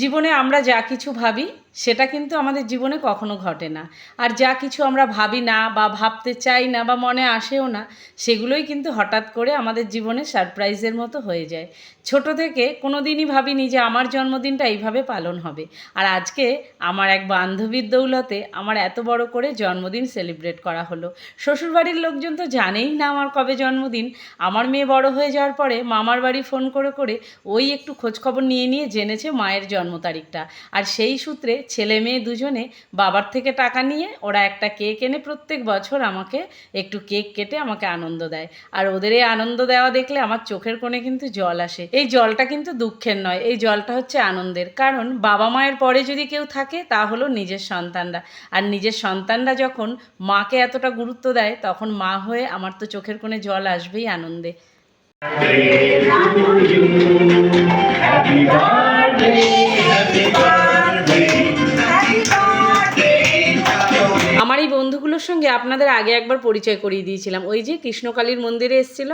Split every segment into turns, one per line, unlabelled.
জীবনে আমরা যা কিছু ভাবি সেটা কিন্তু আমাদের জীবনে কখনো ঘটে না। আর যা কিছু আমরা ভাবি না বা ভাবতে চাই না বা মনে আসেও না, সেগুলোই কিন্তু হঠাৎ করে আমাদের জীবনে সারপ্রাইজের মতো হয়ে যায়। ছোট থেকে কোনো দিনই ভাবিনি যে আমার জন্মদিনটা এইভাবে পালন হবে। আর আজকে আমার এক বান্ধবীর দৌলতে আমার এত বড় করে জন্মদিন সেলিব্রেট করা হলো। শ্বশুরবাড়ির লোকজন তো জানেই না আমার কবে জন্মদিন। আমার মেয়ে বড় হয়ে যাওয়ার পরে মামার বাড়ি ফোন করে করে ওই একটু খোঁজখবর নিয়ে নিয়ে জেনেছে মায়ের জন্ম তারিখটা। আর সেই সূত্রে ছেলে মেয়ে দুজনে বাবার থেকে টাকা নিয়ে ওরা একটা কেক এনে প্রত্যেক বছর আমাকে একটু কেক কেটে আমাকে আনন্দ দেয়। আর ওদের এই আনন্দ দেওয়া দেখলে আমার চোখের কোণে কিন্তু জল আসে। এই জলটা কিন্তু দুঃখের নয়, এই জলটা হচ্ছে আনন্দের। কারণ বাবা মায়ের পরে যদি কেউ থাকে তা হলো নিজের সন্তানরা। আর নিজের সন্তানরা যখন মাকে এতটা গুরুত্ব দেয়, তখন মা হয়ে আমার তো চোখের কোণে জল আসবেই আনন্দে। আমার এই বন্ধুগুলোর সঙ্গে আপনাদের আগে একবার পরিচয় করিয়ে দিয়েছিলাম, ওই যে কৃষ্ণকালীর মন্দিরে এসেছিল।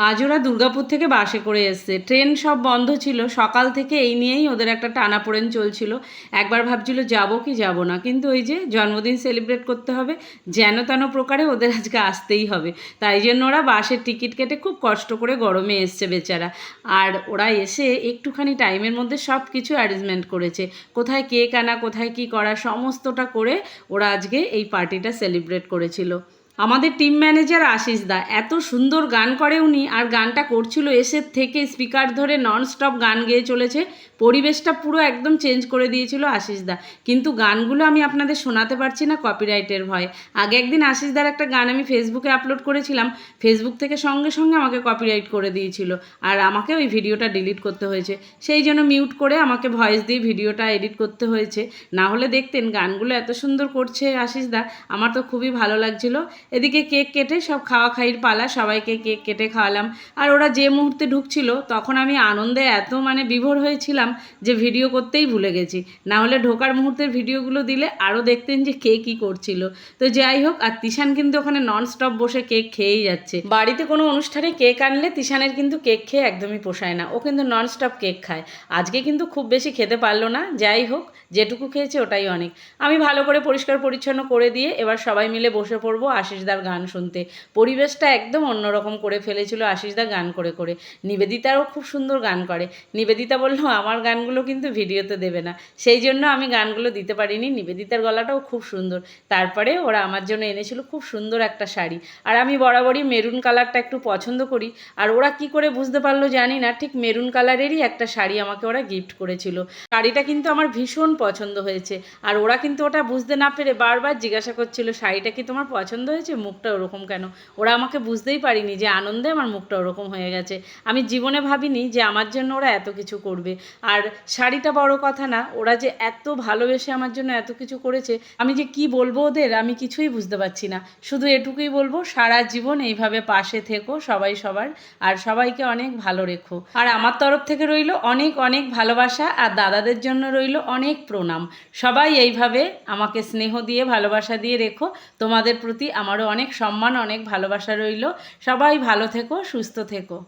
আজ ওরা দুর্গাপুর থেকে বাসে করে এসছে। ট্রেন সব বন্ধ ছিল, সকাল থেকে এই নিয়েই ওদের একটা টানাপোড়েন চলছিল। একবার ভাবছিল যাব কি যাব না, কিন্তু ওই যে জন্মদিন সেলিব্রেট করতে হবে, যেন তেন প্রকারে ওদের আজকে আসতেই হবে। তাই জন্য ওরা বাসের টিকিট কেটে খুব কষ্ট করে গরমে এসছে বেচারা। আর ওরা এসে একটুখানি টাইমের মধ্যে সব কিছু অ্যারেঞ্জমেন্ট করেছে, কোথায় কেক আনা, কোথায় কি করা, সমস্তটা করে ওরা আজকে এই পার্টিটা সেলিব্রেট করেছিল। আমাদের টিম ম্যানেজার আশিস দা এত সুন্দর গান করে উনি, আর গানটা করছিল এসে থেকে স্পিকার ধরে ননস্টপ গান গেয়ে চলেছে। পরিবেশটা পুরো একদম চেঞ্জ করে দিয়েছিল আশিস দা। কিন্তু গানগুলো আমি আপনাদের শোনাতে পারছি না কপিরাইটের ভয়ে। আগে একদিন আশিস দার একটা গান আমি ফেসবুকে আপলোড করেছিলাম, ফেসবুক থেকে সঙ্গে সঙ্গে আমাকে কপিরাইট করে দিয়েছিল, আর আমাকে ওই ভিডিওটা ডিলিট করতে হয়েছে। সেই জন্য মিউট করে আমাকে ভয়েস দিয়ে ভিডিওটা এডিট করতে হয়েছে। না হলে দেখতেন গানগুলো এত সুন্দর করছে আশিস দা, আমার তো খুবই ভালো লাগছিল। এদিকে কেক কেটে সব খাওয়া খাইয়ের পালা, সবাইকে কেক কেটে খাওয়ালাম। আর ওরা যে মুহূর্তে ঢুকছিল তখন আমি আনন্দে এত বিভোর হয়েছিলাম যে ভিডিও করতেই ভুলে গেছি। না হলে ঢোকার মুহূর্তের ভিডিওগুলো দিলে আরও দেখতেন যে কে কী করছিল। তো যাই হোক, আর তিশান কিন্তু ওখানে ননস্টপ বসে কেক খেয়েই যাচ্ছে। বাড়িতে কোনো অনুষ্ঠানে কেক আনলে তিশানের কিন্তু কেক খেয়ে একদমই পোষায় না, ও কিন্তু ননস্টপ কেক খায়। আজকে কিন্তু খুব বেশি খেতে পারলো না, যাই হোক যেটুকু খেয়েছে ওটাই অনেক। আমি ভালো করে পরিষ্কার পরিচ্ছন্ন করে দিয়ে এবার সবাই মিলে বসে পড়বো আশিসদার গান শুনতে। পরিবেশটা একদম অন্যরকম করে ফেলেছিল আশিসদা গান করে করে। নিবেদিতারও খুব সুন্দর গান করে। নিবেদিতা বলল আমার গানগুলো কিন্তু ভিডিওতে দেবে না, সেই জন্য আমি গানগুলো দিতে পারিনি। নিবেদিতার গলাটাও খুব সুন্দর। তারপরে ওরা আমার জন্য এনেছিল খুব সুন্দর একটা শাড়ি, আর আমি বরাবরই মেরুন কালারটা একটু পছন্দ করি। আর ওরা কি করে বুঝতে পারলো জানি না, ঠিক মেরুন কালারেরই একটা শাড়ি আমাকে ওরা গিফট করেছিল। শাড়িটা কিন্তু আমার ভীষণ পছন্দ হয়েছে। আর ওরা কিন্তু ওটা বুঝতে না পেরে বারবার জিজ্ঞাসা করছিল শাড়িটা কি তোমার পছন্দ হয়েছে, মুখটা ওরকম কেন। ওরা আমাকে বুঝতেই পারিনি যে আনন্দে আমার মুখটা ওরকম হয়ে গেছে। আমি জীবনে ভাবিনি যে আমার জন্য ওরা এত কিছু করবে। আর শাড়িটা বড় কথা না, ওরা যে এত ভালোবেসে আমার জন্য এত কিছু করেছে, আমি যে কি বলবো ওদের, আমি কিছুই বুঝতে পারছি না। শুধু এটুকুই বলবো, সারা জীবন এইভাবে পাশে থেকো সবাই সবার, আর সবাইকে অনেক ভালো রেখো। আর আমার তরফ থেকে রইল অনেক অনেক ভালোবাসা, আর দাদাদের জন্য রইল অনেক প্রণাম। সবাই এইভাবে আমাকে স্নেহ দিয়ে ভালোবাসা দিয়ে রেখো। তোমাদের প্রতি আমারও অনেক সম্মান, অনেক ভালোবাসা রইল। সবাই ভালো থেকো, সুস্থ থেকো।